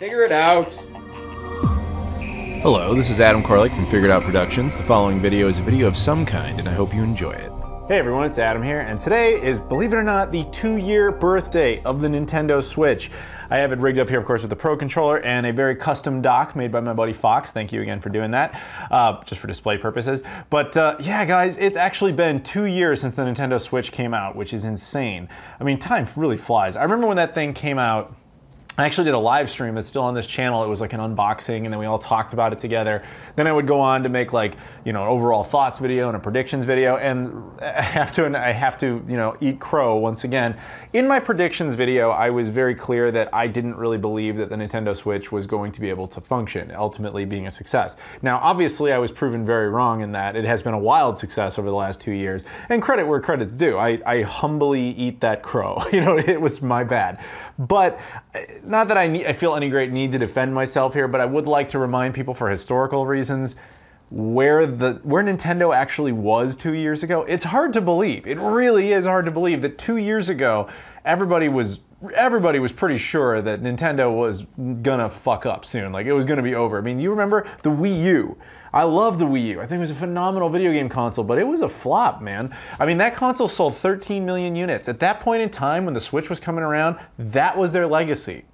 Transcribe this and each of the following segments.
Figure it out. Hello, this is Adam Koralik from Figured Out Productions. The following video is a video of some kind, and I hope you enjoy it. Hey everyone, it's Adam here, and today is, believe it or not, the 2-year birthday of the Nintendo Switch. I have it rigged up here, of course, with the Pro Controller and a very custom dock made by my buddy Fox. Thank you again for doing that, just for display purposes. But yeah, guys, it's actually been 2 years since the Nintendo Switch came out, which is insane. I mean, time really flies. I remember when that thing came out, I actually did a live stream that's still on this channel. It was like an unboxing, and then we all talked about it together. Then I would go on to make, like, you know, an overall thoughts video and a predictions video, and I have to, you know, eat crow once again. In my predictions video, I was very clear that I didn't really believe that the Nintendo Switch was going to be able to function, ultimately being a success. Now, obviously, I was proven very wrong in that it has been a wild success over the last 2 years, and credit where credit's due. I humbly eat that crow. You know, it was my bad. But not that I feel any great need to defend myself here, but I would like to remind people for historical reasons where Nintendo actually was 2 years ago. It's hard to believe. It really is hard to believe that 2 years ago everybody was pretty sure that Nintendo was gonna fuck up soon. Like, it was gonna be over. I mean, you remember the Wii U? I love the Wii U. I think it was a phenomenal video game console, but it was a flop, man. I mean, that console sold 13 million units. At that point in time, when the Switch was coming around, that was their legacy.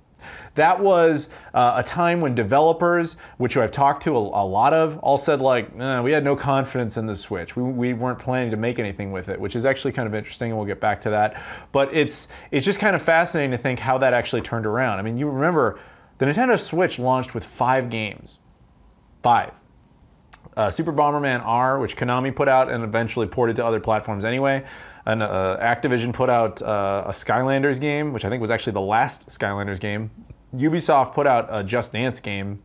That was a time when developers, which I've talked to a lot of, all said, like, we had no confidence in the Switch. We weren't planning to make anything with it, which is actually kind of interesting, and we'll get back to that. But it's just kind of fascinating to think how that actually turned around. I mean, you remember, the Nintendo Switch launched with 5 games. 5. Super Bomberman R, which Konami put out and eventually ported to other platforms anyway. And Activision put out a Skylanders game, which I think was actually the last Skylanders game. Ubisoft put out a Just Dance game.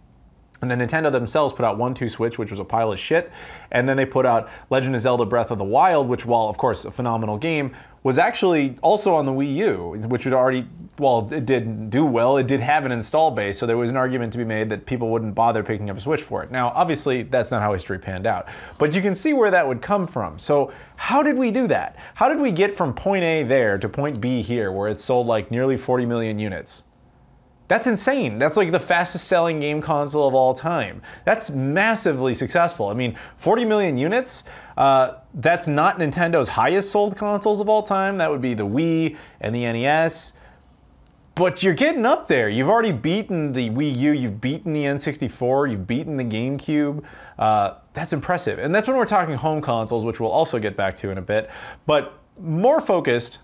And then Nintendo themselves put out 1-2 Switch, which was a pile of shit. And then they put out Legend of Zelda Breath of the Wild, which, while of course a phenomenal game, was actually also on the Wii U, which had already, well, it didn't do well. It did have an install base, so there was an argument to be made that people wouldn't bother picking up a Switch for it. Now, obviously, that's not how history panned out. But you can see where that would come from. So how did we do that? How did we get from point A there to point B here, where it sold like nearly 40 million units? That's insane. That's like the fastest selling game console of all time. That's massively successful. I mean, 40 million units, that's not Nintendo's highest sold consoles of all time. That would be the Wii and the NES. But you're getting up there. You've already beaten the Wii U, you've beaten the N64, you've beaten the GameCube. That's impressive. And that's when we're talking home consoles, which we'll also get back to in a bit. But more focused,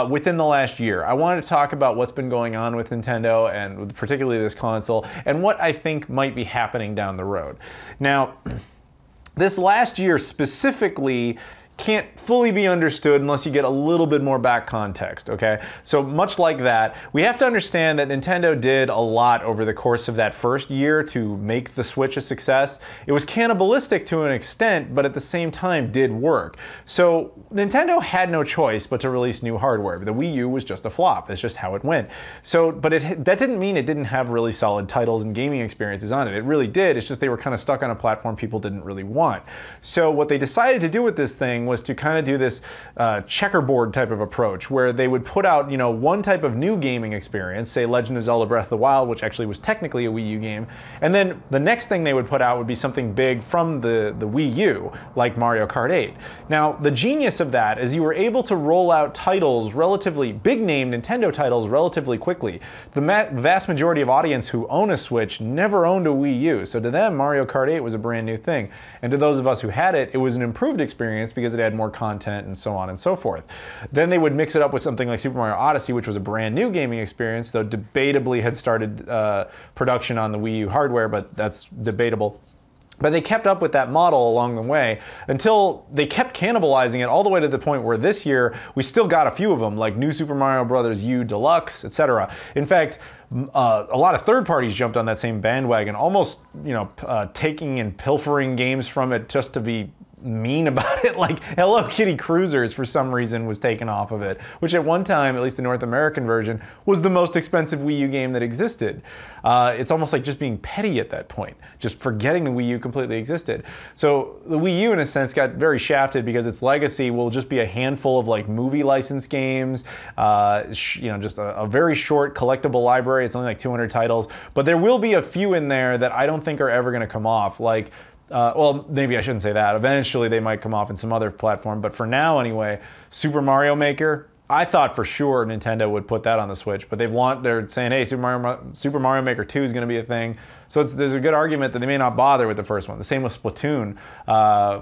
within the last year, I wanted to talk about what's been going on with Nintendo, and particularly this console, and what I think might be happening down the road. Now, this last year specifically can't fully be understood unless you get a little bit more back context, okay? So much like that, we have to understand that Nintendo did a lot over the course of that first year to make the Switch a success. It was cannibalistic to an extent, but at the same time did work. So Nintendo had no choice but to release new hardware. The Wii U was just a flop. That's just how it went. So, but that didn't mean it didn't have really solid titles and gaming experiences on it. It really did. It's just they were kind of stuck on a platform people didn't really want. So what they decided to do with this thing was to kind of do this checkerboard type of approach, where they would put out, you know, one type of new gaming experience, say Legend of Zelda Breath of the Wild, which actually was technically a Wii U game, and then the next thing they would put out would be something big from the Wii U, like Mario Kart 8. Now, the genius of that is you were able to roll out titles, relatively big-name Nintendo titles, relatively quickly. The vast majority of audience who own a Switch never owned a Wii U, so to them, Mario Kart 8 was a brand new thing. And to those of us who had it, it was an improved experience because it had more content and so on and so forth. Then they would mix it up with something like Super Mario Odyssey, which was a brand new gaming experience, though debatably had started production on the Wii U hardware, but that's debatable. But they kept up with that model along the way until they kept cannibalizing it all the way to the point where this year we still got a few of them, like New Super Mario Bros. U Deluxe, etc. In fact, a lot of third parties jumped on that same bandwagon, almost, you know, taking and pilfering games from it just to be mean about it. Like Hello Kitty Cruisers for some reason was taken off of it, which at one time, at least the North American version, was the most expensive Wii U game that existed. It's almost like just being petty at that point, just forgetting the Wii U completely existed. So the Wii U in a sense got very shafted because its legacy will just be a handful of like movie license games, just a very short collectible library. It's only like 200 titles, but there will be a few in there that I don't think are ever going to come off. Like, well, maybe I shouldn't say that. Eventually they might come off in some other platform, but for now anyway, Super Mario Maker, I thought for sure Nintendo would put that on the Switch, but they're saying, hey, Super Mario Maker 2 is going to be a thing. So there's a good argument that they may not bother with the first one. The same with Splatoon.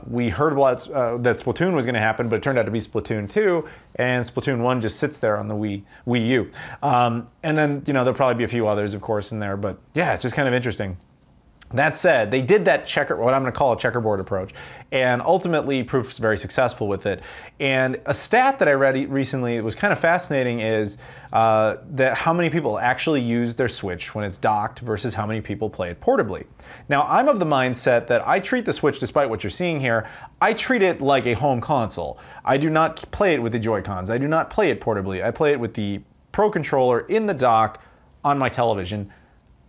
We heard that Splatoon was going to happen, but it turned out to be Splatoon 2, and Splatoon 1 just sits there on the Wii U. And then, there'll probably be a few others, of course, in there, but yeah, it's just kind of interesting. That said, they did that what I'm going to call a checkerboard approach, and ultimately proved very successful with it. And a stat that I read recently that was kind of fascinating is that how many people actually use their Switch when it's docked versus how many people play it portably. Now, I'm of the mindset that I treat the Switch, despite what you're seeing here, I treat it like a home console. I do not play it with the Joy-Cons. I do not play it portably. I play it with the Pro Controller in the dock on my television,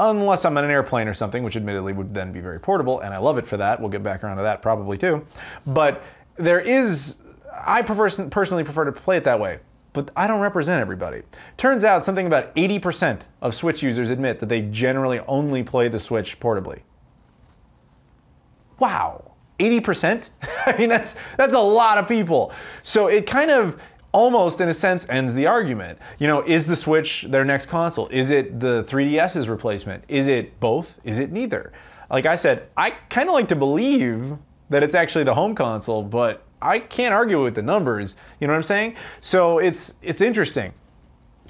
unless I'm on an airplane or something, which admittedly would then be very portable, and I love it for that. We'll get back around to that probably too. But I personally prefer to play it that way, but I don't represent everybody. Turns out something about 80% of Switch users admit that they generally only play the Switch portably. Wow, 80%? I mean, that's a lot of people. So it kind of almost, in a sense, ends the argument. Is the Switch their next console? Is it the 3DS's replacement? Is it both? Is it neither? Like I said, I kind of like to believe that it's actually the home console, but I can't argue with the numbers. You know what I'm saying? So it's interesting.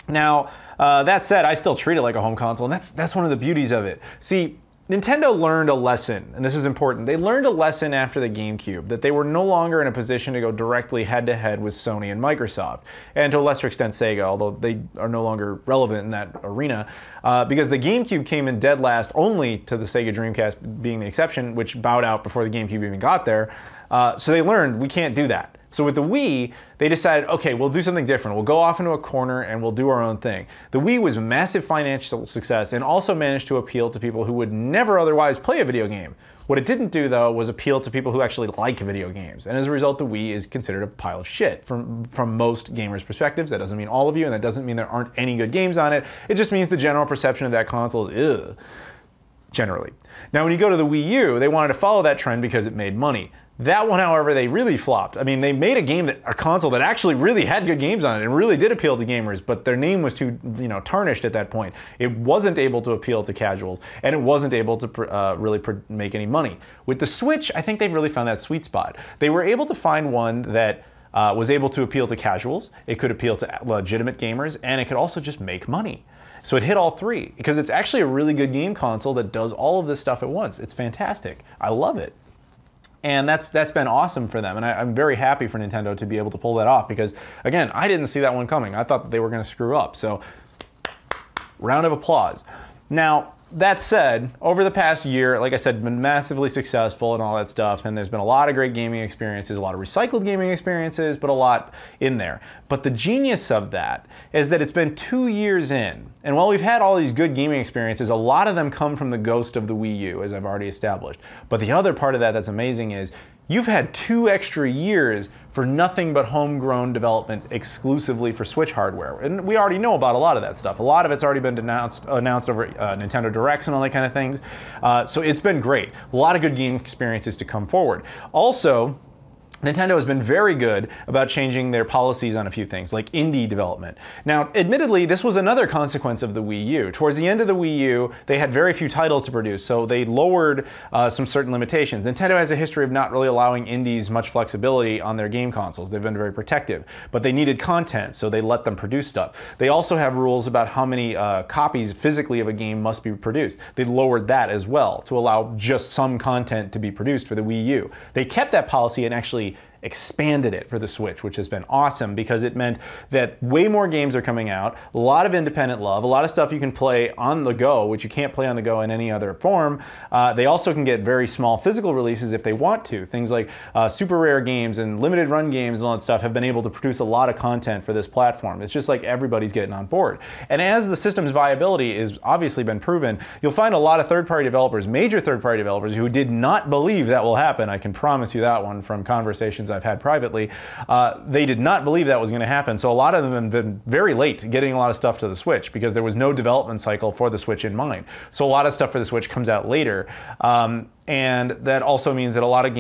Now, that said, I still treat it like a home console, and that's one of the beauties of it. See, Nintendo learned a lesson, and this is important. They learned a lesson after the GameCube, that they were no longer in a position to go directly head-to-head with Sony and Microsoft, and to a lesser extent Sega, although they are no longer relevant in that arena, because the GameCube came in dead last only to the Sega Dreamcast being the exception, which bowed out before the GameCube even got there. So they learned we can't do that. So with the Wii, they decided, okay, we'll do something different. We'll go off into a corner and we'll do our own thing. The Wii was a massive financial success and also managed to appeal to people who would never otherwise play a video game. What it didn't do, though, was appeal to people who actually like video games. And as a result, the Wii is considered a pile of shit from most gamers' perspectives. That doesn't mean all of you, and that doesn't mean there aren't any good games on it. It just means the general perception of that console is ugh, generally. Now, when you go to the Wii U, they wanted to follow that trend because it made money. That one, however, they really flopped. I mean, they made a console that actually really had good games on it and really did appeal to gamers, but their name was too, tarnished at that point. It wasn't able to appeal to casuals, and it wasn't able to really make any money. With the Switch, I think they really found that sweet spot. They were able to find one that was able to appeal to casuals, it could appeal to legitimate gamers, and it could also just make money. So it hit all three, because it's actually a really good game console that does all of this stuff at once. It's fantastic. I love it. And that's been awesome for them, and I'm very happy for Nintendo to be able to pull that off because, again, I didn't see that one coming. I thought that they were going to screw up, so round of applause. Now, that said, over the past year, like I said, been massively successful and all that stuff, and there's been a lot of great gaming experiences, a lot of recycled gaming experiences, but a lot in there. But the genius of that is that it's been 2 years in, and while we've had all these good gaming experiences, a lot of them come from the ghost of the Wii U, as I've already established. But the other part of that that's amazing is you've had 2 extra years for nothing but homegrown development exclusively for Switch hardware. And we already know about a lot of that stuff. A lot of it's already been announced over Nintendo Directs and all that kind of things. So it's been great. A lot of good game experiences to come forward. Also, Nintendo has been very good about changing their policies on a few things, like indie development. Now, admittedly, this was another consequence of the Wii U. Towards the end of the Wii U, they had very few titles to produce, so they lowered some certain limitations. Nintendo has a history of not really allowing indies much flexibility on their game consoles. They've been very protective, but they needed content, so they let them produce stuff. They also have rules about how many copies physically of a game must be produced. They lowered that as well to allow just some content to be produced for the Wii U. They kept that policy and actually expanded it for the Switch, which has been awesome because it meant that way more games are coming out, a lot of independent love, a lot of stuff you can play on the go, which you can't play on the go in any other form. They also can get very small physical releases if they want to. Things like super rare games and limited run games and all that stuff have been able to produce a lot of content for this platform. It's just like everybody's getting on board. And as the system's viability is obviously been proven, you'll find a lot of third-party developers, major third-party developers, who did not believe that will happen. I can promise you that one from conversations I've had privately. They did not believe that was going to happen. So a lot of them have been very late getting a lot of stuff to the Switch because there was no development cycle for the Switch in mind. So a lot of stuff for the Switch comes out later. And that also means that a lot of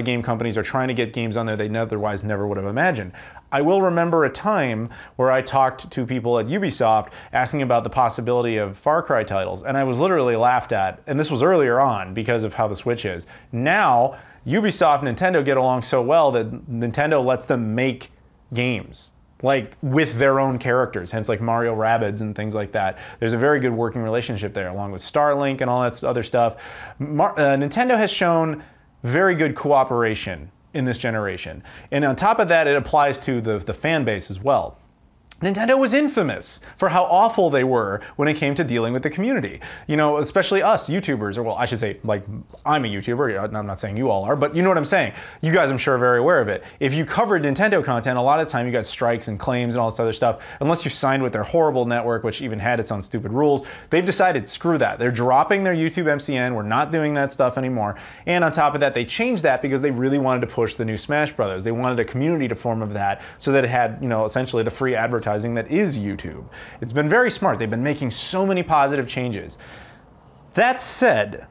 game companies are trying to get games on there they otherwise never would have imagined. I will remember a time where I talked to people at Ubisoft asking about the possibility of Far Cry titles, and I was literally laughed at, and this was earlier on because of how the Switch is. Now, Ubisoft and Nintendo get along so well that Nintendo lets them make games, like with their own characters, hence like Mario Rabbids and things like that. There's a very good working relationship there, along with Starlink and all that other stuff. Nintendo has shown very good cooperation in this generation. And on top of that, it applies to the fan base as well. Nintendo was infamous for how awful they were when it came to dealing with the community. You know, especially us YouTubers, or well, I should say, like, I'm a YouTuber. I'm not saying you all are, but you know what I'm saying. You guys, I'm sure, are very aware of it. If you covered Nintendo content, a lot of the time you got strikes and claims and all this other stuff. Unless you signed with their horrible network, which even had its own stupid rules, they've decided, screw that. They're dropping their YouTube MCN. We're not doing that stuff anymore. And on top of that, they changed that because they really wanted to push the new Smash Brothers. They wanted a community to form of that so that it had, you know, essentially the free advertising that is YouTube. It's been very smart. They've been making so many positive changes. That said,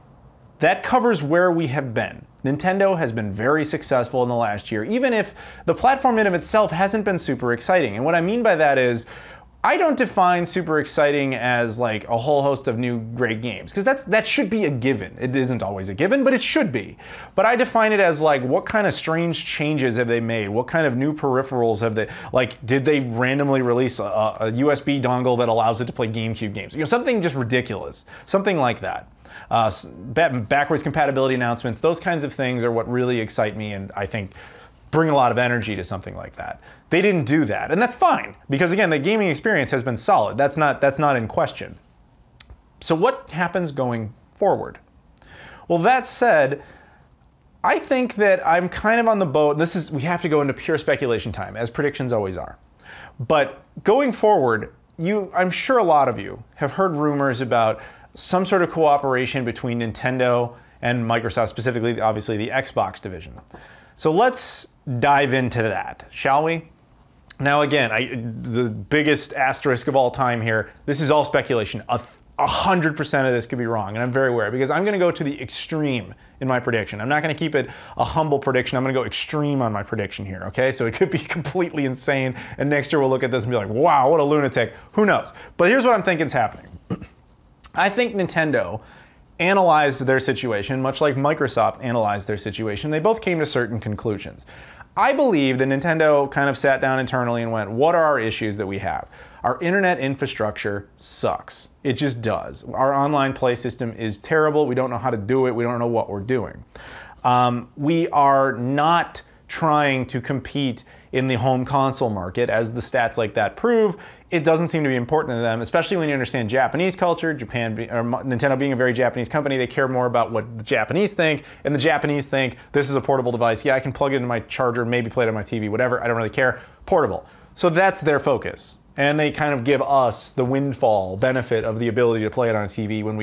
that covers where we have been. Nintendo has been very successful in the last year, even if the platform in of itself hasn't been super exciting. And what I mean by that is, I don't define super exciting as like a whole host of new great games, because that should be a given. It isn't always a given, but it should be. But I define it as like, what kind of strange changes have they made? What kind of new peripherals have they, like, did they randomly release a USB dongle that allows it to play GameCube games? You know, something just ridiculous, something like that. Backwards compatibility announcements, those kinds of things are what really excite me, and I think bring a lot of energy to something like that. They didn't do that, and that's fine, because again, the gaming experience has been solid. That's not in question. So what happens going forward? Well, that said, I think that I'm kind of on the boat. We have to go into pure speculation time, as predictions always are. But going forward, I'm sure a lot of you have heard rumors about some sort of cooperation between Nintendo and Microsoft, specifically, obviously, the Xbox division. So let's dive into that, shall we? Now again, the biggest asterisk of all time here, this is all speculation. 100% of this could be wrong, and I'm very aware, because I'm going to go to the extreme in my prediction. I'm not going to keep it a humble prediction. I'm going to go extreme on my prediction here, okay? So it could be completely insane, and next year we'll look at this and be like, wow, what a lunatic. Who knows? But here's what I'm thinking is happening. I think Nintendo analyzed their situation, much like Microsoft analyzed their situation. They both came to certain conclusions. I believe that Nintendo kind of sat down internally and went, what are our issues that we have? Our internet infrastructure sucks. It just does. Our online play system is terrible. We don't know how to do it. We don't know what we're doing. We are not trying to compete in the home console market, as the stats like that prove. It doesn't seem to be important to them, especially when you understand Japanese culture. Nintendo being a very Japanese company, they care more about what the Japanese think, and the Japanese think, this is a portable device. Yeah, I can plug it into my charger, maybe play it on my TV, whatever. I don't really care. Portable. So that's their focus. And they kind of give us the windfall benefit of the ability to play it on a TV when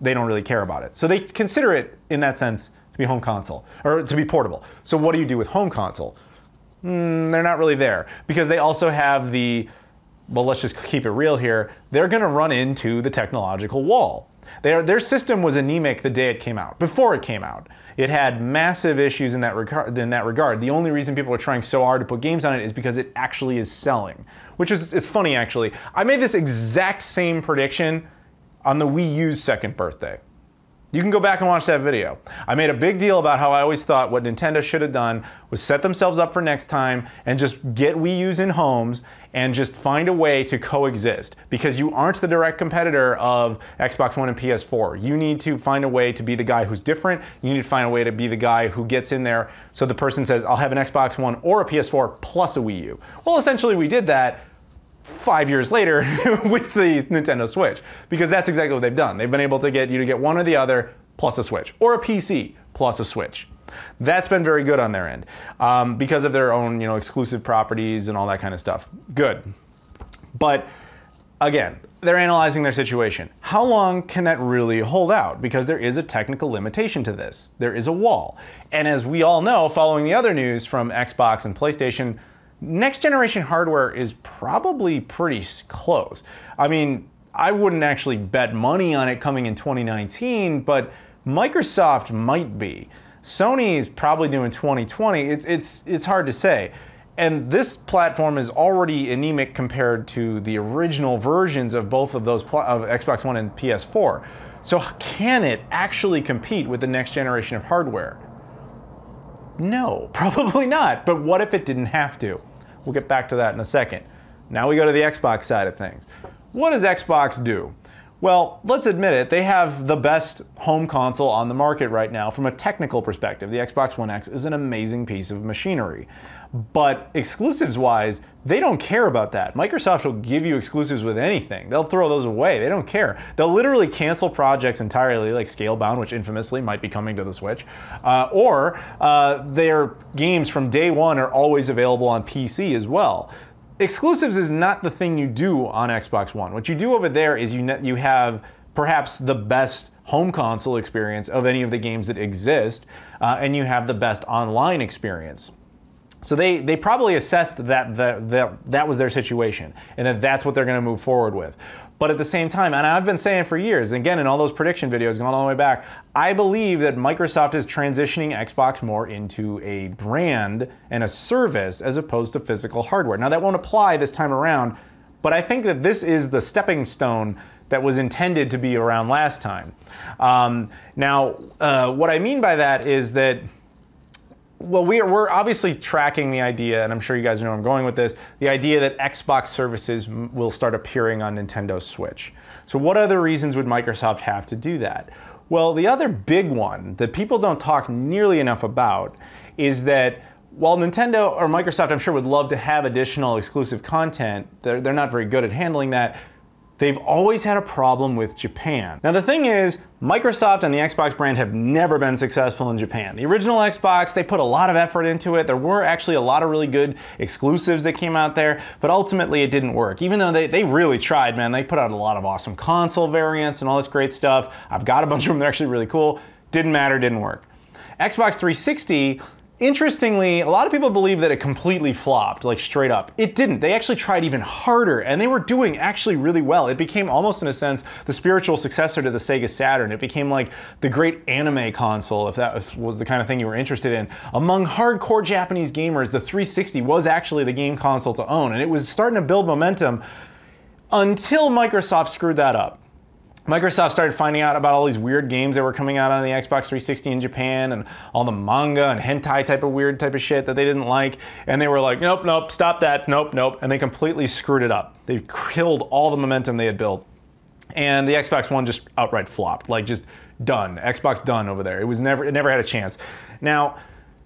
they don't really care about it. So they consider it, in that sense, to be home console, or to be portable. So what do you do with home console? They're not really there, because they also have well, let's just keep it real here. They're going to run into the technological wall. Their system was anemic the day it came out, before it came out. It had massive issues in that regard. The only reason people are trying so hard to put games on it is because it actually is selling, it's funny, actually. I made this exact same prediction on the Wii U's second birthday. You can go back and watch that video. I made a big deal about how I always thought what Nintendo should have done was set themselves up for next time and just get Wii U's in homes and just find a way to coexist, because you aren't the direct competitor of Xbox One and PS4. You need to find a way to be the guy who's different. You need to find a way to be the guy who gets in there so the person says, I'll have an Xbox One or a PS4 plus a Wii U. Well, essentially we did that 5 years later with the Nintendo Switch, because that's exactly what they've done. They've been able to get you to get one or the other plus a Switch, or a PC plus a Switch. That's been very good on their end, because of their own, exclusive properties and all that kind of stuff. Good. But again, they're analyzing their situation. How long can that really hold out? Because there is a technical limitation to this. There is a wall. And as we all know, following the other news from Xbox and PlayStation, next generation hardware is probably pretty close. I mean, I wouldn't actually bet money on it coming in 2019, but Microsoft might be. Sony is probably doing 2020. It's hard to say. And this platform is already anemic compared to the original versions of both of those, of Xbox One and PS4. So can it actually compete with the next generation of hardware? No, probably not. But what if it didn't have to? We'll get back to that in a second. Now we go to the Xbox side of things. What does Xbox do? Well, let's admit it, they have the best home console on the market right now from a technical perspective. The Xbox One X is an amazing piece of machinery. But exclusives-wise, they don't care about that. Microsoft will give you exclusives with anything. They'll throw those away. They don't care. They'll literally cancel projects entirely, like Scalebound, which infamously might be coming to the Switch, or their games from day one are always available on PC as well. Exclusives is not the thing you do on Xbox One. What you do over there is you have perhaps the best home console experience of any of the games that exist, and you have the best online experience. So they probably assessed that was their situation, and that's what they're going to move forward with. But at the same time, and I've been saying for years, again in all those prediction videos going all the way back, I believe that Microsoft is transitioning Xbox more into a brand and a service as opposed to physical hardware. Now that won't apply this time around, but I think that this is the stepping stone that was intended to be around last time. What I mean by that is that, well, we're obviously tracking the idea, and I'm sure you guys know where I'm going with this, the idea that Xbox services will start appearing on Nintendo Switch. So what other reasons would Microsoft have to do that? Well, the other big one that people don't talk nearly enough about is that while Nintendo or Microsoft, I'm sure, would love to have additional exclusive content, they're not very good at handling that. They've always had a problem with Japan. Now the thing is, Microsoft and the Xbox brand have never been successful in Japan. The original Xbox, they put a lot of effort into it. There were actually a lot of really good exclusives that came out there, but ultimately it didn't work. Even though they really tried, man. They put out a lot of awesome console variants and all this great stuff. I've got a bunch of them, they're actually really cool. Didn't matter, didn't work. Xbox 360, interestingly, a lot of people believe that it completely flopped, like straight up. It didn't. They actually tried even harder, and they were doing actually really well. It became almost, in a sense, the spiritual successor to the Sega Saturn. It became like the great anime console, if that was the kind of thing you were interested in. Among hardcore Japanese gamers, the 360 was actually the game console to own, and it was starting to build momentum until Microsoft screwed that up. Microsoft started finding out about all these weird games that were coming out on the Xbox 360 in Japan, and all the manga and hentai type of weird type of shit that they didn't like. And they were like, nope, nope, stop that, nope, nope. And they completely screwed it up. They killed all the momentum they had built. And the Xbox One just outright flopped, like just done. Xbox done over there. It never had a chance. Now,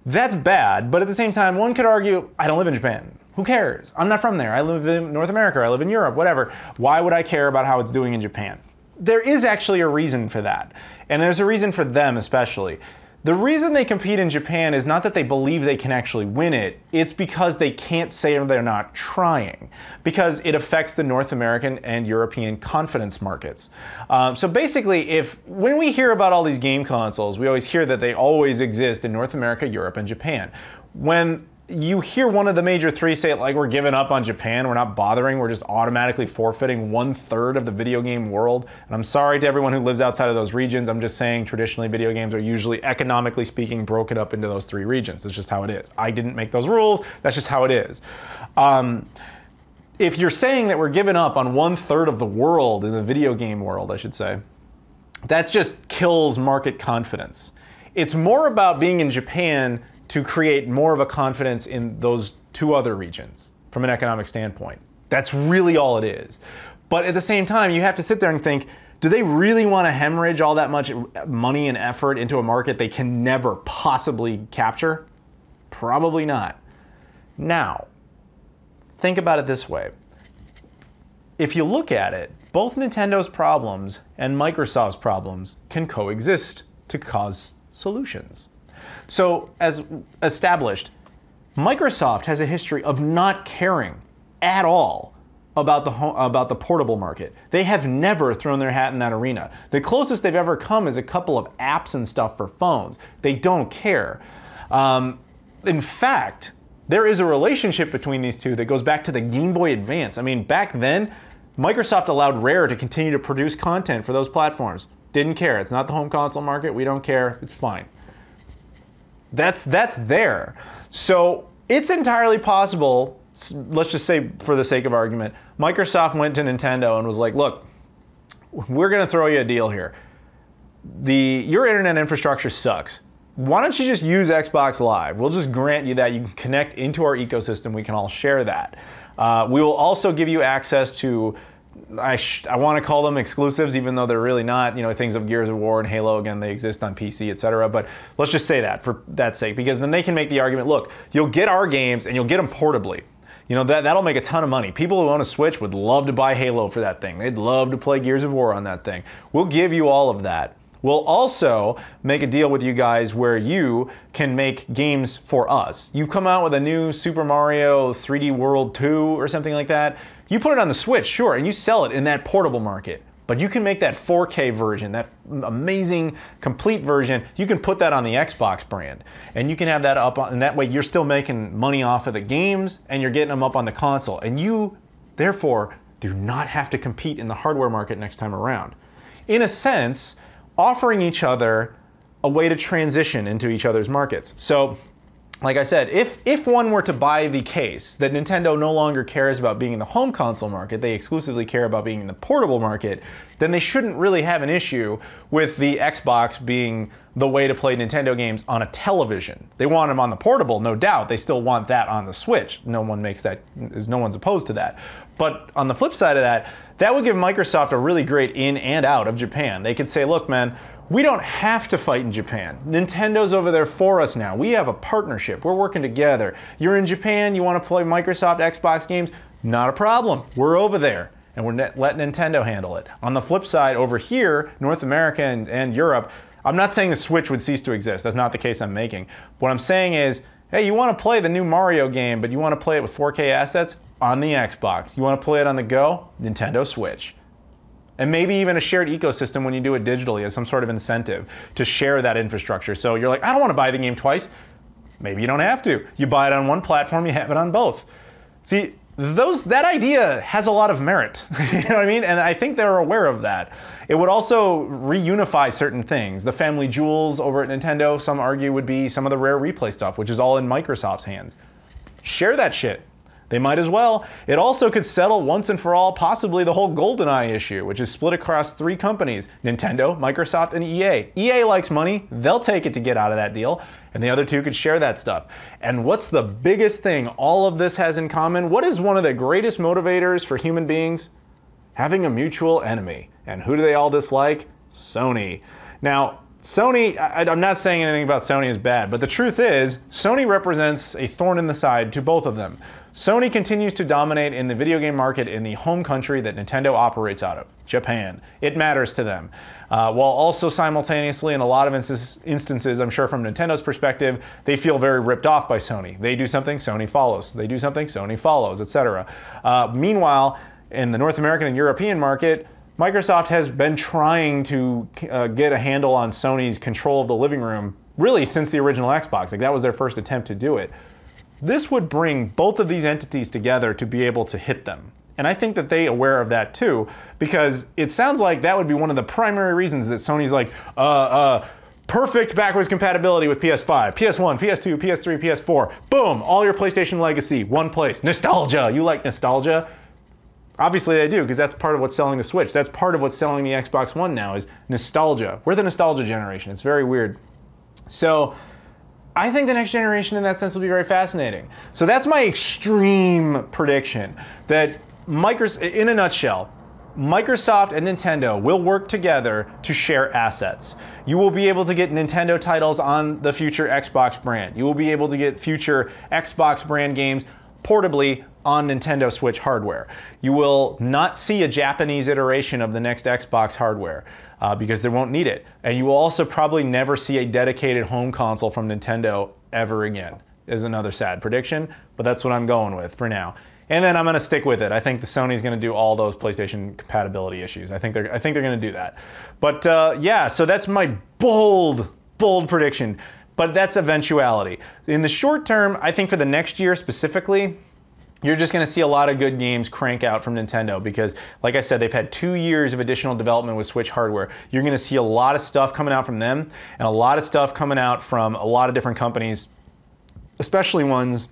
that's bad, but at the same time, one could argue, I don't live in Japan. Who cares? I'm not from there. I live in North America, I live in Europe, whatever. Why would I care about how it's doing in Japan? There is actually a reason for that, and there's a reason for them especially. The reason they compete in Japan is not that they believe they can actually win it, it's because they can't say they're not trying, because it affects the North American and European confidence markets. So basically, when we hear about all these game consoles, we always hear that they always exist in North America, Europe, and Japan. When you hear one of the major three say it like, we're giving up on Japan, we're not bothering, we're just automatically forfeiting 1/3 of the video game world. And I'm sorry to everyone who lives outside of those regions. I'm just saying traditionally video games are usually, economically speaking, broken up into those three regions. That's just how it is. I didn't make those rules, that's just how it is. If you're saying that we're giving up on 1/3 of the world, in the video game world, I should say, that just kills market confidence. It's more about being in Japan to create more of a confidence in those two other regions from an economic standpoint. That's really all it is. But at the same time, you have to sit there and think, do they really want to hemorrhage all that much money and effort into a market they can never possibly capture? Probably not. Now, think about it this way. If you look at it, both Nintendo's problems and Microsoft's problems can coexist to cause solutions. So, as established, Microsoft has a history of not caring at all about the portable market. They have never thrown their hat in that arena. The closest they've ever come is a couple of apps and stuff for phones. They don't care. In fact, there is a relationship between these two that goes back to the Game Boy Advance. I mean, back then, Microsoft allowed Rare to continue to produce content for those platforms. Didn't care. It's not the home console market. We don't care. It's fine. That's there. So it's entirely possible, let's just say for the sake of argument, Microsoft went to Nintendo and was like, look, we're going to throw you a deal here. Your internet infrastructure sucks. Why don't you just use Xbox Live? We'll just grant you that. You can connect into our ecosystem. We can all share that. We will also give you access to, I want to call them exclusives, even though they're really not. You know, things of Gears of War and Halo, again, they exist on PC, etc. But let's just say that for that sake, because then they can make the argument, look, you'll get our games and you'll get them portably. You know, that'll make a ton of money. People who own a Switch would love to buy Halo for that thing. They'd love to play Gears of War on that thing. We'll give you all of that. We'll also make a deal with you guys where you can make games for us. You come out with a new Super Mario 3D World 2 or something like that. You put it on the Switch, sure, and you sell it in that portable market. But you can make that 4K version, that amazing, complete version, you can put that on the Xbox brand. And you can have that up, and that way you're still making money off of the games, and you're getting them up on the console. And you, therefore, do not have to compete in the hardware market next time around. In a sense, offering each other a way to transition into each other's markets. So, like I said, if one were to buy the case that Nintendo no longer cares about being in the home console market, they exclusively care about being in the portable market, then they shouldn't really have an issue with the Xbox being the way to play Nintendo games on a television. They want them on the portable, no doubt. They still want that on the Switch. No one's opposed to that. But on the flip side of that, that would give Microsoft a really great in and out of Japan. They could say, look, man, we don't have to fight in Japan. Nintendo's over there for us now. We have a partnership. We're working together. You're in Japan, you want to play Microsoft Xbox games? Not a problem. We're over there. And we're letting Nintendo handle it. On the flip side, over here, North America and Europe, I'm not saying the Switch would cease to exist. That's not the case I'm making. What I'm saying is, hey, you want to play the new Mario game, but you want to play it with 4K assets? On the Xbox. You want to play it on the go? Nintendo Switch. And maybe even a shared ecosystem when you do it digitally as some sort of incentive to share that infrastructure. So you're like, I don't want to buy the game twice. Maybe you don't have to. You buy it on one platform, you have it on both. See, that idea has a lot of merit. You know what I mean? And I think they're aware of that. It would also reunify certain things. The family jewels over at Nintendo, some argue, would be some of the Rare Replay stuff, which is all in Microsoft's hands. Share that shit. They might as well. It also could settle once and for all possibly the whole GoldenEye issue, which is split across 3 companies, Nintendo, Microsoft, and EA. EA likes money. They'll take it to get out of that deal, and the other 2 could share that stuff. And what's the biggest thing all of this has in common? What is one of the greatest motivators for human beings? Having a mutual enemy. And who do they all dislike? Sony. Now, Sony, I'm not saying anything about Sony is bad, but the truth is, Sony represents a thorn in the side to both of them. Sony continues to dominate in the video game market in the home country that Nintendo operates out of, Japan. It matters to them. While also simultaneously, in a lot of instances, I'm sure from Nintendo's perspective, they feel very ripped off by Sony. They do something, Sony follows. They do something, Sony follows, etc. Meanwhile, in the North American and European market, Microsoft has been trying to get a handle on Sony's control of the living room, really since the original Xbox. Like, that was their first attempt to do it. This would bring both of these entities together to be able to hit them. And I think that they're aware of that too, because it sounds like that would be one of the primary reasons that Sony's like, perfect backwards compatibility with PS5, PS1, PS2, PS3, PS4. Boom, all your PlayStation legacy, one place. Nostalgia, you like nostalgia? Obviously they do, because that's part of what's selling the Switch. That's part of what's selling the Xbox One now, is nostalgia. We're the nostalgia generation. It's very weird. So I think the next generation in that sense will be very fascinating. So that's my extreme prediction, that in a nutshell, Microsoft and Nintendo will work together to share assets. You will be able to get Nintendo titles on the future Xbox brand. You will be able to get future Xbox brand games portably on Nintendo Switch hardware. You will not see a Japanese iteration of the next Xbox hardware because they won't need it. And you will also probably never see a dedicated home console from Nintendo ever again, is another sad prediction, but that's what I'm going with for now. And then I'm going to stick with it. I think the Sony's going to do all those PlayStation compatibility issues. I think they're going to do that. But yeah, so that's my bold prediction. But that's eventuality. In the short term, I think for the next year specifically, you're just going to see a lot of good games crank out from Nintendo because, like I said, they've had 2 years of additional development with Switch hardware. You're going to see a lot of stuff coming out from them and a lot of stuff coming out from a lot of different companies, especially ones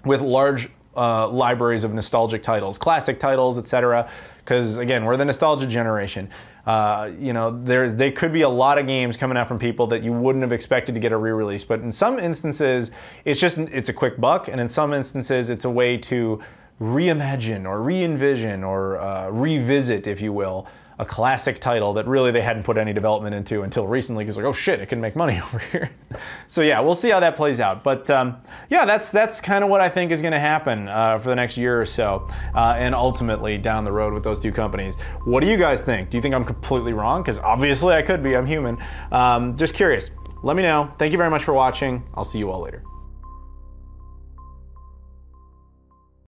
with large libraries of nostalgic titles, classic titles, etc. Because again, we're the nostalgia generation. You know, there could be a lot of games coming out from people that you wouldn't have expected to get a re-release. But in some instances, it's a quick buck, and in some instances, it's a way to reimagine or re-envision or revisit, if you will, a classic title that really they hadn't put any development into until recently, because like, oh shit, it can make money over here. So yeah, we'll see how that plays out. But yeah, that's kind of what I think is going to happen for the next year or so, and ultimately down the road with those two companies. What do you guys think? Do you think I'm completely wrong? Because obviously I could be, I'm human. Just curious. Let me know. Thank you very much for watching. I'll see you all later.